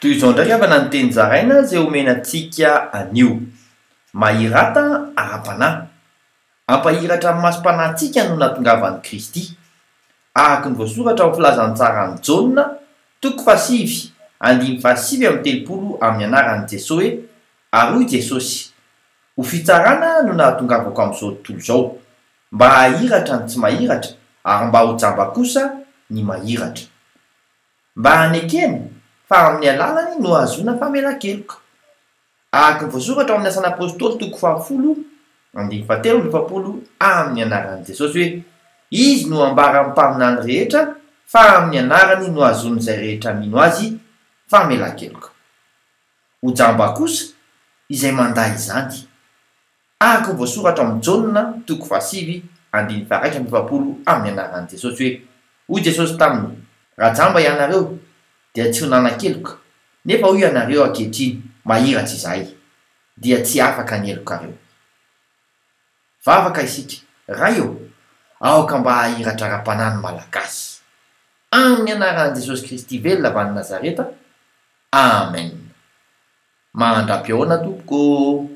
toy izao ndraiky avana ny teny zaraina zay omenantsika anio mahirata ara-panahy ampahiratra amin'ny masom-panahintsika no natongavan'i Kristy araka ny voasoratra amin'ny filazantsara ny Jaona toko 7:5 amin'ny telopolo amin'ny anaran'i Jesosy hoe ary hoy Jesosy ho fitsarana no nahatongavako amin'izao tontolo izao mba hahiratra ny tsy mahiratra ary mba ho jamba kosa ny mahiratra mba hanekena fa amin'ny alalany no ahazoana famelan-keloka araka ny voasoratra amin'ny asan'ny apôstôly toko 10:17 amin'ny anaran'i Jesosy hoe izy no ambara amin'ny mpaminany rehetra fa amin'ny anarany no ahazoany izay rehetra mino azy famelan-keloka ho jamba kosa izay manday izany araka ny voasoratra amin'ny Jaona toko 7:20 amin'ny anaran'i Jesosy hoe hoy Jesosy taminy raha jamba ianareo dia tsy ho nanan-keloka nefa hoy ianareo ankehitriny mahiratra izahay dia tsy afaka ny elokareo vavaka isika ray eo aoka mba hahiratra ara-panahy malagasy amin'ny anaran'i Jesosy Kristy velona avy any Nazareta amen. Mandrapiona tompoko.